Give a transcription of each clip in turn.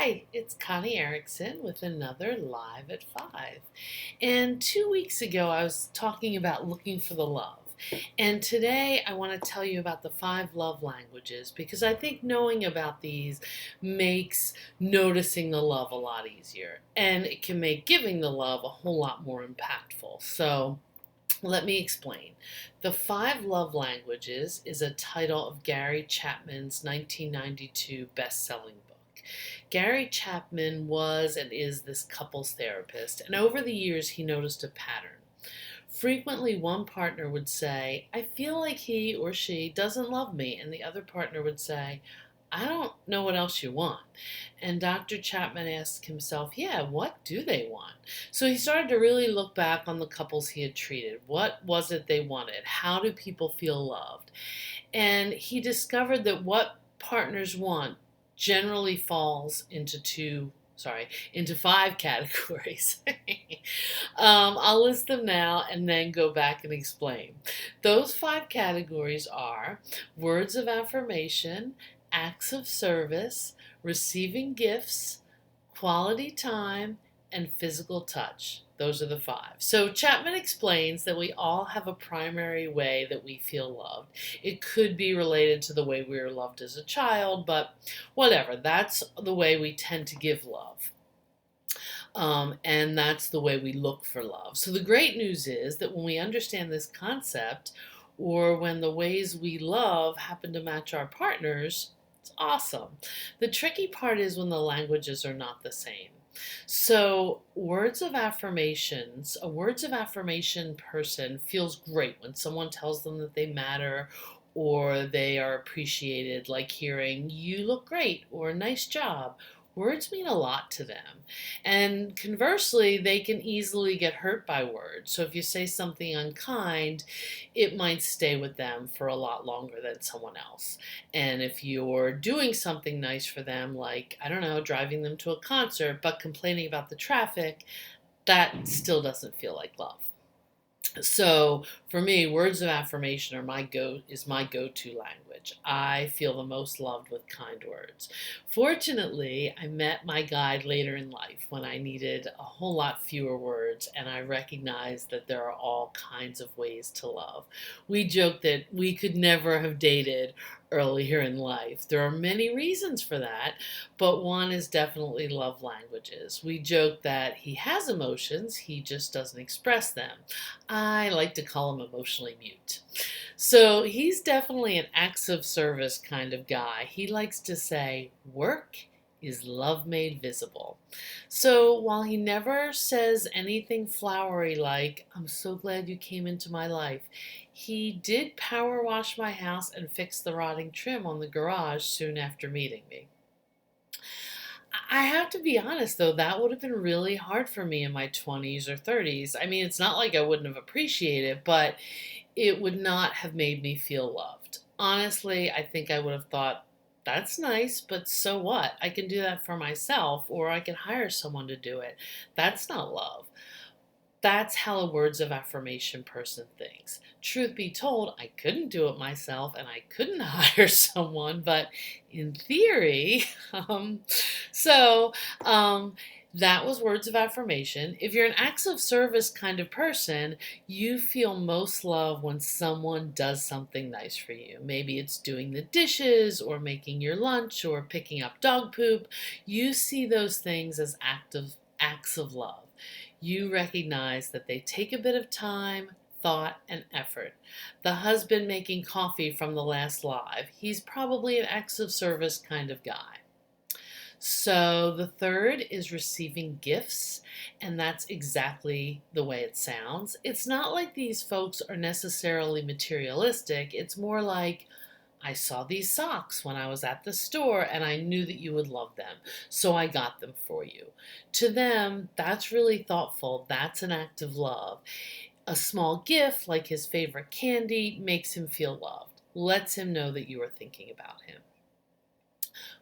Hi, it's Connie Erickson with another Live at 5. And 2 weeks ago, I was talking about looking for the love. And today, I want to tell you about the 5 love languages because I think knowing about these makes noticing the love a lot easier. And it can make giving the love a whole lot more impactful. So, let me explain. The 5 Love Languages is a title of Gary Chapman's 1992 best-selling book. Gary Chapman was and is this couples therapist, and over the years he noticed a pattern. Frequently, one partner would say, I feel like he or she doesn't love me, and the other partner would say, I don't know what else you want. And Dr. Chapman asked himself, yeah, what do they want? So he started to really look back on the couples he had treated. What was it they wanted? How do people feel loved? And he discovered that what partners want generally falls into 5 categories. I'll list them now and then go back and explain. Those 5 categories are words of affirmation, acts of service, receiving gifts, quality time, and physical touch. Those are the 5. So Chapman explains that we all have a primary way that we feel loved. It could be related to the way we were loved as a child, but whatever. That's the way we tend to give love. And that's the way we look for love. So the great news is that when we understand this concept, or when the ways we love happen to match our partners, it's awesome. The tricky part is when the languages are not the same. So, words of affirmations, a words of affirmation person feels great when someone tells them that they matter or they are appreciated, like hearing, you look great, or nice job. Words mean a lot to them. And conversely, they can easily get hurt by words. So if you say something unkind, it might stay with them for a lot longer than someone else. And if you're doing something nice for them, like, I don't know, driving them to a concert, but complaining about the traffic, that still doesn't feel like love. So for me, words of affirmation are my go-to language. I feel the most loved with kind words. Fortunately, I met my guide later in life when I needed a whole lot fewer words, and I recognized that there are all kinds of ways to love. We joke that we could never have dated earlier in life. There are many reasons for that, but one is definitely love languages. We joke that he has emotions, he just doesn't express them. I like to call him emotionally mute. So he's definitely an acts of service kind of guy. He likes to say, work is love made visible. So while he never says anything flowery like, I'm so glad you came into my life, he did power wash my house and fix the rotting trim on the garage soon after meeting me. I have to be honest though, that would have been really hard for me in my 20s or 30s. I mean, it's not like I wouldn't have appreciated it, but it would not have made me feel loved. Honestly, I think I would have thought, that's nice, but so what? I can do that for myself, or I can hire someone to do it. That's not love. That's how a words of affirmation person thinks. Truth be told, I couldn't do it myself and I couldn't hire someone, but in theory, um, so um, that was words of affirmation. If you're an acts of service kind of person, you feel most love when someone does something nice for you. Maybe it's doing the dishes or making your lunch or picking up dog poop. You see those things as acts of love. You recognize that they take a bit of time, thought, and effort. The husband making coffee from the last live, he's probably an acts of service kind of guy. So the third is receiving gifts, and that's exactly the way it sounds. It's not like these folks are necessarily materialistic. It's more like, I saw these socks when I was at the store and I knew that you would love them, so I got them for you. To them, that's really thoughtful. That's an act of love. A small gift, like his favorite candy, makes him feel loved, lets him know that you are thinking about him.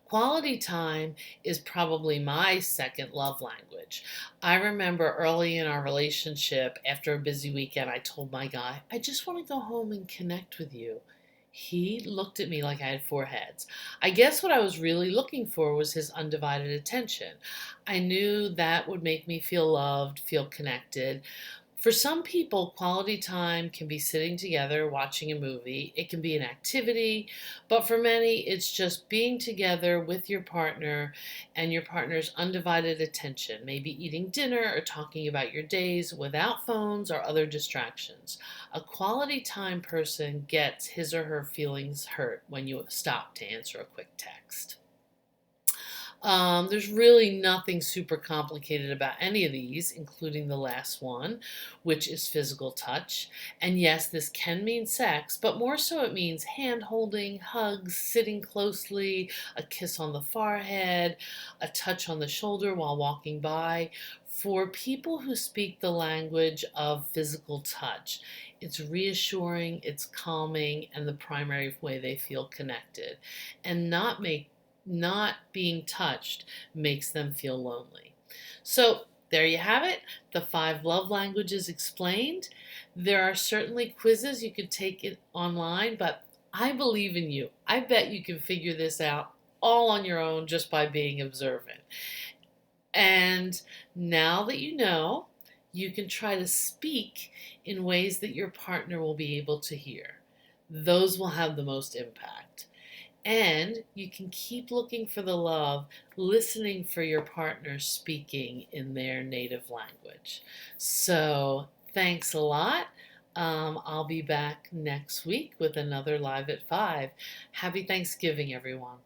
Quality time is probably my second love language. I remember early in our relationship, after a busy weekend, I told my guy, I just want to go home and connect with you. He looked at me like I had four heads. I guess what I was really looking for was his undivided attention. I knew that would make me feel loved, feel connected. For some people, quality time can be sitting together watching a movie. It can be an activity, but for many, it's just being together with your partner and your partner's undivided attention, maybe eating dinner or talking about your days without phones or other distractions. A quality time person gets his or her feelings hurt when you stop to answer a quick text. There's really nothing super complicated about any of these, including the last one, which is physical touch. And yes, this can mean sex, but more so it means hand holding, hugs, sitting closely, a kiss on the forehead, a touch on the shoulder while walking by. For people who speak the language of physical touch, it's reassuring, it's calming, and the primary way they feel connected. And not being touched makes them feel lonely. So, there you have it, the 5 love languages explained. There are certainly quizzes you could take it online, but I believe in you. I bet you can figure this out all on your own just by being observant. And now that you know, you can try to speak in ways that your partner will be able to hear. Those will have the most impact. And you can keep looking for the love, listening for your partner speaking in their native language. So, thanks a lot. I'll be back next week with another Live at 5. Happy Thanksgiving, everyone.